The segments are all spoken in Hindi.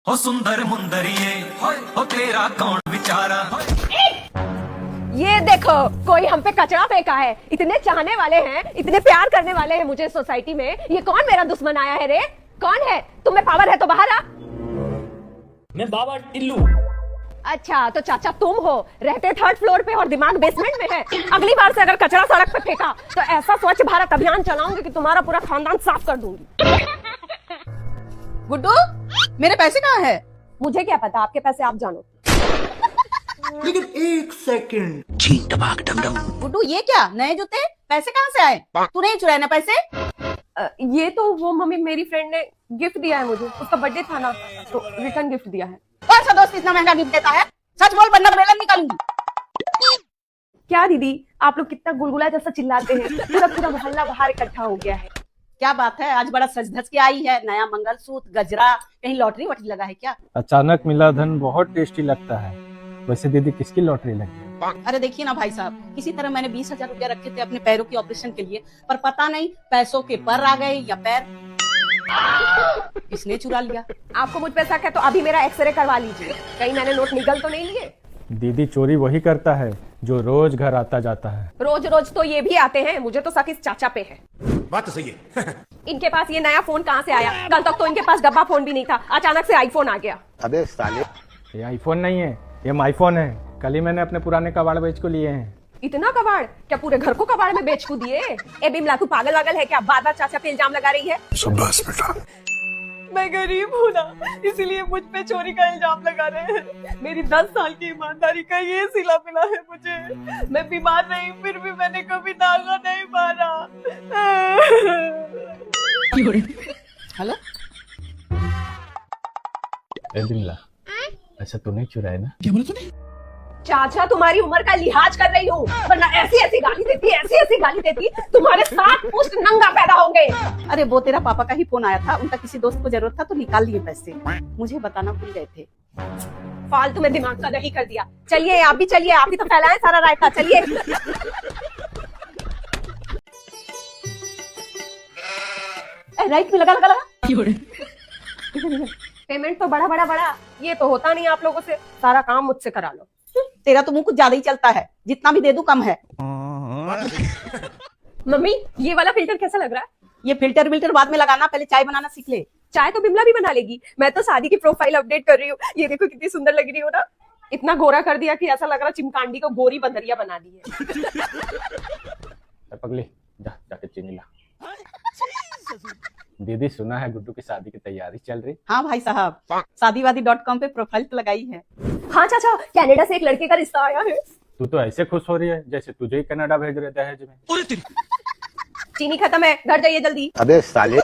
हो सुंदर मुंदरिए हो तेरा कौन बेचारा। ये देखो कोई हम पे कचरा फेंका है। इतने चाहने वाले हैं, इतने प्यार करने वाले हैं मुझे सोसाइटी में। ये कौन मेरा दुश्मन आया है रे? कौन है? तुम्हें पावर है तो बाहर आ। मैं बाबा टिल्लू। अच्छा तो चाचा तुम हो, रहते थर्ड फ्लोर पे और दिमाग बेसमेंट में है। अगली बार से अगर कचरा सड़क पे फेंका तो ऐसा स्वच्छ भारत अभियान चलाऊंगी कि तुम्हारा पूरा खानदान साफ कर दूंगी। गुड्डू, मेरे पैसे कहाँ है? मुझे क्या पता, आपके पैसे आप जानो। लेकिन एक सेकंड। गुड्डू, ये क्या नए जूते? पैसे कहाँ से आए? तूने ही चुराए ना पैसे? ये तो वो मम्मी मेरी फ्रेंड ने गिफ्ट दिया है मुझे, उसका बर्थडे था ना तो रिटर्न गिफ्ट दिया है। कौन सा दोस्त इतना महंगा गिफ्ट देता है? सच बोल वरना बेलन निकालूंगी। क्या दीदी, आप लोग कितना गुलगुला जैसा चिल्लाते हैं। पूरा पूरा मोहल्ला बाहर इकट्ठा हो गया है। क्या बात है, आज बड़ा सज धज के आई है। नया मंगलसूत्र, गजरा, कहीं लॉटरी वॉटरी लगा है क्या? अचानक मिला धन बहुत टेस्टी लगता है। वैसे दीदी किसकी लॉटरी लगी? अरे देखिए ना भाई साहब, किसी तरह मैंने 20,000 रुपया रखे थे अपने पैरों के ऑपरेशन के लिए, पर पता नहीं पैसों के पर आ गए या पैर किसने चुरा लिया। आपको मुझ पे शक है तो अभी मेरा एक्सरे करवा लीजिए, कहीं मैंने नोट निगल तो नहीं लिए। दीदी चोरी वही करता है जो रोज घर आता जाता है। रोज रोज तो ये भी आते हैं, मुझे तो शक इस चाचा पे है। बात तो सही है। इनके पास ये नया फोन कहाँ से आया? कल तक तो इनके पास डब्बा फोन भी नहीं था, अचानक से आईफोन आ गया। अबे साले, ये आईफोन नहीं है, ये माईफोन है। कल ही मैंने अपने पुराने कबाड़ बेच को लिए हैं। इतना कबाड़? क्या पूरे घर को कबाड़ में बेच को दिए? ए बिमला, तू पागल वागल है क्या? बार बार चाचा पे इल्जाम लगा रही है। शाबाश बेटा। मैं गरीब हूँ ना, इसीलिए मुझ पे चोरी का इल्जाम लगा रहे हैं। मेरी 10 साल की ईमानदारी का ये सिला मिला है मुझे। मैं बीमार नहीं, फिर भी मैंने कभी नागा नहीं मारा। हेलो, बिमला, ऐसा तू नहीं चुराया ना? क्या बोला तूने? चाचा तुम्हारी उम्र का लिहाज कर रही हूँ, वरना ऐसी ऐसी गाली देती, ऐसी ऐसी गाली देती, तुम्हारे 7 पुष्ट नंगा पैदा होंगे। अरे वो तेरा पापा का ही फोन आया था, उनका किसी दोस्त को जरूरत था तो निकाल लिए पैसे। मुझे बताना भूल गए थे। फालतू में दिमाग का दही कर दिया। चलिए आप भी चलिए, आप ही तो फैलाएं सारा रायता। चलिए। राइट में लगा लगा लगा। पेमेंट तो बड़ा बड़ा बड़ा, ये तो होता नहीं आप लोगों से। सारा काम मुझसे करा लो। तेरा तो मुंह कुछ ज्यादा ही चलता है, जितना भी दे दूं कम है। मम्मी ये वाला फिल्टर कैसा लग रहा है? ये फिल्टर विल्टर बाद में लगाना, पहले चाय बनाना सीख ले। चाय तो बिमला भी बना लेगी, मैं तो शादी की प्रोफाइल अपडेट कर रही हूँ। ये देखो कितनी सुंदर लग रही हो ना। इतना गोरा कर दिया कि ऐसा लग रहा चिमकांडी को गोरी बंदरिया बना दी है। पगली, जाके चीनी ला। दीदी सुना है गुड्डू की शादी की तैयारी चल रही? हाँ भाई साहब, शादीवादी.com पे प्रोफाइल तो लगाई है। हाँ चाचा, कनाडा से एक लड़के का रिश्ता आया है। तू तो ऐसे खुश हो रही है जैसे तुझे ही कनाडा भेज रहे दहेज में। चीनी खत्म है, घर जाइए जल्दी। अबे साले।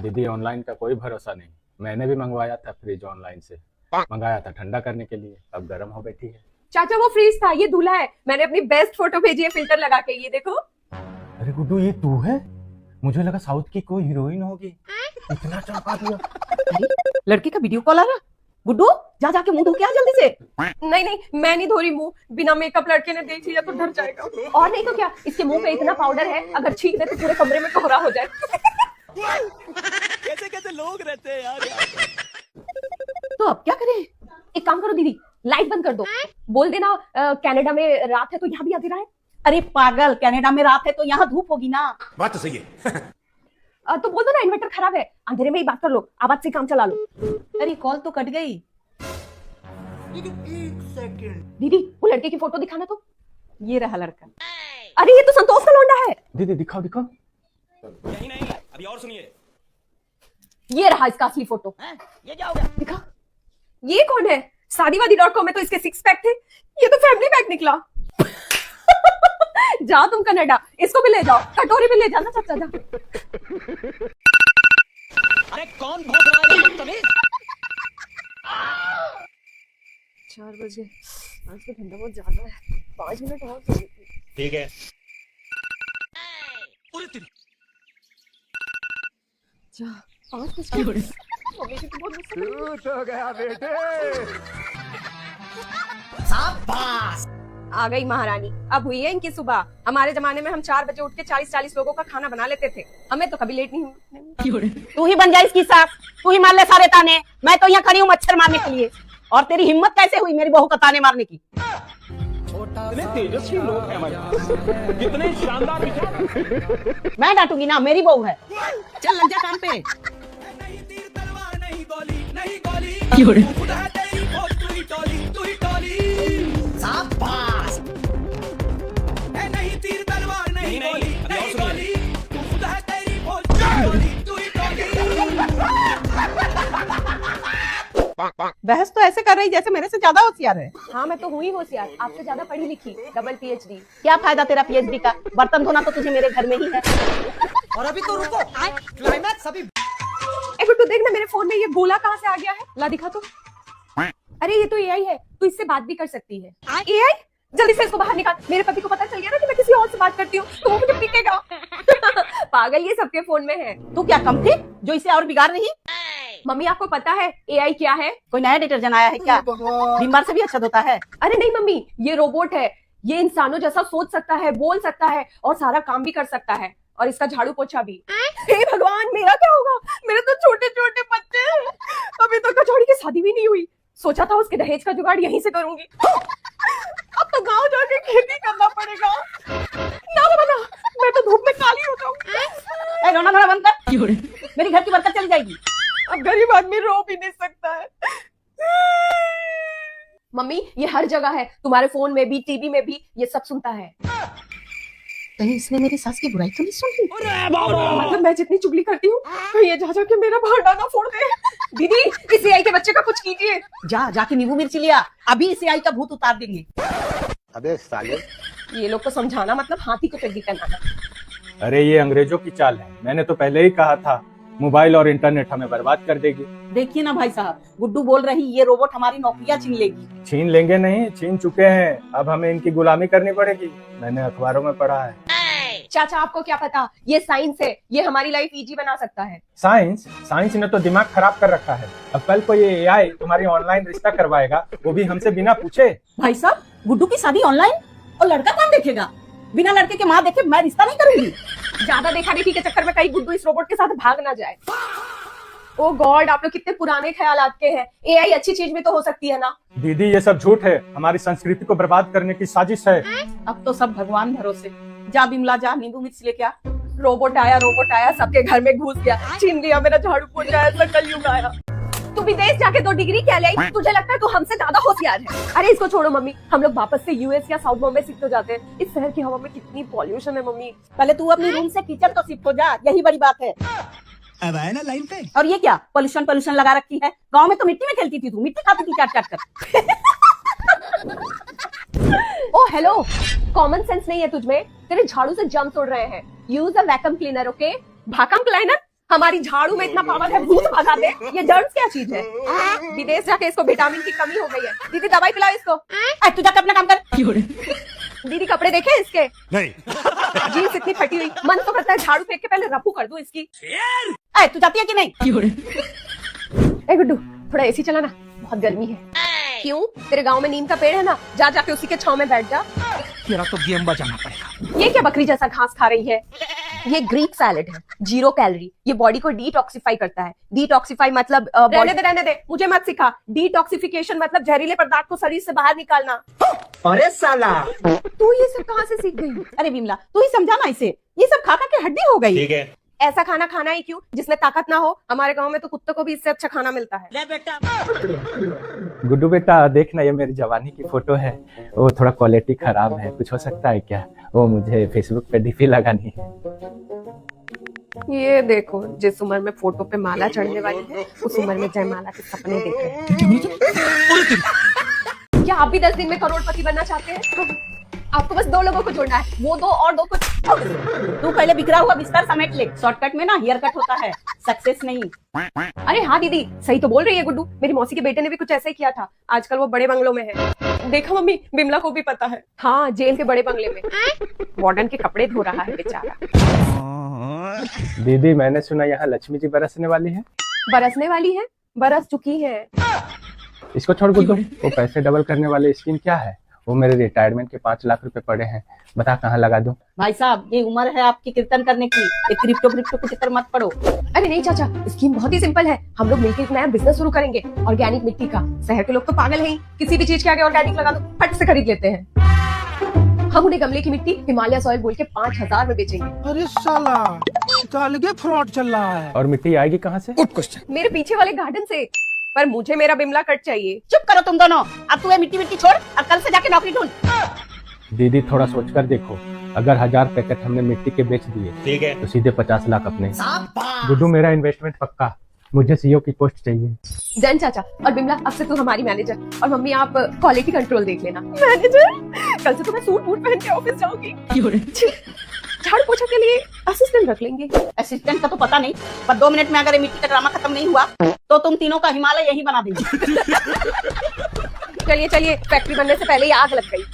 दीदी ऑनलाइन का कोई भरोसा नहीं। मैंने भी मंगवाया था फ्रिज ऑनलाइन से, मंगाया था ठंडा करने के लिए, अब गर्म हो बैठी है। चाचा वो फ्रीज था, ये दूल्हा है। मैंने अपनी बेस्ट फोटो भेजी है फिल्टर लगा के, ये देखो। अरे गुड्डू, ये तू है? मुझे लगा साउथ की कोई हीरोइन होगी, इतना चमका दिया। लड़की का वीडियो कॉल आ रहा। गुड्डू जा जाके मुंह धो के आ जल्दी से। नहीं नहीं, मैं नहीं धो रही मुंह, बिना मेकअप लड़के ने देख लिया तो डर जाएगा। और नहीं तो क्या, इसके मुंह पे इतना पाउडर है, अगर छींक दे तो पूरे कमरे में कोहरा हो जाए। कैसे कैसे लोग रहते हैं यार। तो अब क्या करें? एक काम करो दीदी, लाइट बंद कर दो। बोल देना कनाडा में रात है तो यहाँ भी अंधेरा है। अरे पागल, कनाडा में रात है तो यहाँ धूप होगी ना। बात तो सही है। तो बोल दो ना इन्वर्टर खराब है, अंधेरे में ही बात कर लो, आवाज से काम चला लो। अरे कॉल तो कट गई। लेकिन एक सेकंड। दीदी वो लड़के की फोटो दिखाना तो। ये रहा लड़का। अरे ये तो संतोष का लौंडा है। दीदी दिखाओ दिखाओ। यही नहीं, अभी और सुनिए। ये रहा इसका असली फोटो। ये क्या हो गया? दिखा। ये कौन है? शादीवादी.com में तो इसके 6 पैक थे, ये तो फैमिली पैक निकला। जाओ तुम कनाडा, इसको भी ले जाओ, कटोरी भी ले जाना चाचा जा। अरे कौन भौंक रहा है बदतमीज? 4 बजे, आज तो ठंडा बहुत ज्यादा है, 5 मिनट और तो। ठीक है। जा 5 बजे। मम्मी की तो बहुत गुस्सा। हो गया बेटे। शाबाश। आ गई महारानी। अब हुई है इनकी सुबह। हमारे जमाने में हम 4 बजे उठ के 40-40 लोगों का खाना बना लेते थे। हमें तो कभी लेट नहीं हुआ। तू ही बन जाए इसकी सास, तू ही मार ले सारे ताने। मैं तो यहाँ खड़ी हूँ मच्छर मारने के लिए। और तेरी हिम्मत कैसे हुई मेरी बहू का ताने मारने की? कितने तेजस्वी लोग हैं हमारे पास, कितने शानदार विचार। मैं डांटूंगी ना, मेरी बहू है। चल लग जा काम पे। बहस तो ऐसे कर रही जैसे मेरे से ज्यादा होशियार है। हाँ मैं तो हुई होशियार, आपसे ज्यादा पढ़ी लिखी, डबल PhD। क्या फायदा तेरा PhD का? बर्तन धोना तो तुझे मेरे घर में ही है। और अभी तो रुको, क्लाइमैक्स अभी। ए गुड्डू देख ना मेरे फोन में ये गोला कहाँ से आ गया है। ला दिखा तो। अरे ये तो AI है, तू इससे बात भी कर सकती है। AI जल्दी से इसको बाहर निकाल। मेरे पति को पता चल गया ना कि मैं किसी और से बात करती हूँ तो वो मुझे पीटेगा। पागल, ये सबके फोन में है। तू क्या कम थी जो इसे और बिगाड़ रही? मम्मी आपको पता है AI क्या है? कोई नया डिटर्जेंट आया है क्या? बीमार से भी अच्छा धोता है। अरे नहीं मम्मी, ये रोबोट है। ये इंसानों जैसा सोच सकता है, बोल सकता है और सारा काम भी कर सकता है। और इसका झाड़ू पोछा भी। हे भगवान, मेरा क्या होगा? मेरे तो छोटे छोटे बच्चे हैं। अभी तो कचौड़ी की शादी भी नहीं हुई। सोचा था उसके दहेज का जुगाड़ यहीं से करूंगी। अब तो गांव जाके खेती करना पड़ेगा। ना ना, मैं तो धूप में काली हो जाऊंगी। रोना धोना बंद कर, मेरी घर की बरकत चली जाएगी। अब गरीब आदमी रो भी नहीं सकता है। मम्मी ये हर जगह है, तुम्हारे फोन में भी, टीवी में भी, ये सब सुनता है। कहीं इसने मेरी सास की बुराई तो नहीं सुनी? मतलब मैं जितनी चुगली करती हूँ ये जा जाके मेरा भांडा ना फोड़ दे। दीदी इस AI के बच्चे का कुछ कीजिए। जाके नींबू मिर्ची लिया, अभी इसे AI का भूत उतार देंगे। अबे साले, ये लोग को समझाना मतलब हाथी को चड्डी पहनाना। अरे ये अंग्रेजों की चाल है। मैंने तो पहले ही कहा था, मोबाइल और इंटरनेट हमें बर्बाद कर देगी। देखिए ना भाई साहब, गुड्डू बोल रही ये रोबोट हमारी नौकरियां छीन लेगी। छीन लेंगे नहीं, छीन चुके हैं। अब हमें इनकी गुलामी करनी पड़ेगी। मैंने अखबारों में पढ़ा है। चाचा आपको क्या पता, ये साइंस है, ये हमारी लाइफ इजी बना सकता है। साइंस ने तो दिमाग खराब कर रखा है। अब कल को ये AI तुम्हारी ऑनलाइन रिश्ता करवाएगा, वो भी हमसे बिना पूछे। भाई साहब, गुड्डू की शादी ऑनलाइन, और लड़का कौन देखेगा? बिना लड़के के माँ देखे मैं रिश्ता नहीं करूंगी। ज्यादा देखा देखी के चक्कर में कहीं गुड्डू इस रोबोट के साथ भाग ना जाए। ओ गॉड, आप लोग कितने पुराने ख्यालात के हैं। AI अच्छी चीज भी तो हो सकती है ना। दीदी ये सब झूठ है, हमारी संस्कृति को बर्बाद करने की साजिश है। अब तो सब भगवान भरोसे। जा बिमला जा, नींबू मिर्च लेके आ। रोबोट आया, सबके घर में घुस गया, छीन लिया मेरा झाड़ू पोछा, ऐसा कलयुग आया। तू विदेश जाके 2 डिग्री क्या ले आई? तुझे लगता है तू हमसे ज्यादा होशियार है? अरे इसको छोड़ो मम्मी, हम लोग वापस से US या साउथ बॉम्बे शिफ्ट हो जाते हैं। इस शहर की हवा में कितनी पॉल्यूशन है मम्मी। पहले तू अपनी रूम से किचन तो शिफ्ट हो जा, यही बड़ी बात है। अब आए ना लाइन पे। और ये क्या पोल्यूशन लगा रखी है? गांव में तो मिट्टी में खेलती थी तू, मिट्टी खाती थी चाट कर। ओ हेलो, कॉमन सेंस नहीं है तुझमें? तेरे झाड़ू से जर्म्स उड़ रहे हैं। Use a vacuum cleaner, okay? Vacuum cleaner? हमारी झाड़ू में इतना पावर है, भूत भगा दे। ये जर्म्स क्या चीज है? विदेश जाके इसको विटामिन की कमी हो गई है। दीदी दवाई पिलाओ इसको। तू जाकर अपना काम कर। दीदी कपड़े देखे इसके? नहीं। जीन्स इतनी फटी हुई, मन तो करता है झाड़ू फेंक के पहले रफू कर दूं इसकी। तू जाती है कि नहीं? ए गुड्डू थोड़ा AC चला ना, बहुत गर्मी है। क्यों? तेरे गांव में नीम का पेड़ है ना, जा जाके उसी के छांव में बैठ जा। तेरा तो गेम बजाना पड़ेगा। ये क्या बकरी जैसा घास खा रही है? ये ग्रीक सैलेड है, 0 कैलोरी। ये बॉडी को डिटॉक्सिफाई करता है। डिटॉक्सिफाई मतलब रहने दे, मुझे मत सिखा। डिटॉक्सिफिकेशन मतलब जहरीले पदार्थ को शरीर से बाहर निकालना। अरे साला, तू ये सब कहाँ से सीख गई? अरे बिमला तू ही समझाना इसे, ये सब खा खा के हड्डी हो गई। ठीक है। ऐसा खाना खाना ही क्यों जिसमें ताकत ना हो? हमारे गांव में तो कुत्तों को भी इससे अच्छा खाना मिलता है। ले बेटा। गुड्डू बेटा देखना, ये मेरी जवानी की फोटो है। वो थोड़ा क्वालिटी खराब है, कुछ हो सकता है क्या? वो मुझे फेसबुक पे DP लगानी है। ये देखो, जिस उम्र में फोटो पे माला चढ़ने वाली है, उस उम्र में जयमाला के सपने देख रहे हैं। क्या आप भी 10 दिन में करोड़पति बनना चाहते हैं? आपको बस 2 लोगों को जोड़ना है, वो 2 और 2 को। तू पहले बिखरा हुआ बिस्तर समेट ले, शॉर्टकट में ना हेयर कट होता है, सक्सेस नहीं। अरे हाँ दीदी, सही तो बोल रही है गुड्डू। मेरी मौसी के बेटे ने भी कुछ ऐसा ही किया था। आजकल वो बड़े बंगलों में है। देखा मम्मी, बिमला को भी पता है। हाँ, जेल के बड़े बंगले में वार्डन के कपड़े धो रहा है बेचारा। दीदी मैंने सुना यहाँ लक्ष्मी जी बरसने वाली है। बरसने वाली है? बरस चुकी है। इसको छोड़ गुड्डू, वो पैसे डबल करने वाले स्कीम क्या है? वो मेरे रिटायरमेंट के 5 लाख रुपए पड़े हैं, बता कहाँ लगा दूं? भाई साहब ये उम्र है आपकी कीर्तन करने की, ये क्रिप्टो के चक्कर मत पड़ो। अरे नहीं चाचा, स्कीम बहुत ही सिंपल है। हम लोग मिलकर एक नया बिजनेस शुरू करेंगे ऑर्गेनिक मिट्टी का। शहर के लोग तो पागल हैं, किसी भी चीज के आगे ऑर्गेनिक लगा दो फट से खरीद लेते हैं। हम उन्हें गमले की मिट्टी हिमालय सॉइल बोल के 5,000 में बेचेंगे। अरे साला, तो अलग फ्रॉड चल रहा है। और मिट्टी आएगी कहाँ से? मेरे पीछे वाले गार्डन से, पर मुझे मेरा बिमला कट चाहिए। चुप करो तुम दोनों, अब तू ये मिट्टी छोड़ और कल से जाके नौकरी ढूंढ। दीदी थोड़ा सोच कर देखो, अगर 1000 पैकेट हमने मिट्टी के बेच दिए ठीक है। तो सीधे 50 लाख अपने। गुड्डू मेरा इन्वेस्टमेंट पक्का, मुझे सीईओ की पोस्ट चाहिए। डन चाचा। और बिमला अब से तू हमारी मैनेजर, और मम्मी आप क्वालिटी कंट्रोल देख लेना। मैनेजर, कल से तो मैं सूट बूट पहन के ऑफिस जाऊंगी। झाड़ू पोछा के लिए असिस्टेंट रख लेंगे। असिस्टेंट का तो पता नहीं, पर 2 मिनट में अगर ये मिट्टी का ड्रामा खत्म नहीं हुआ तो तुम तीनों का हिमालय यही बना देंगे। चलिए चलिए, फैक्ट्री बनने से पहले ही आग लग गई।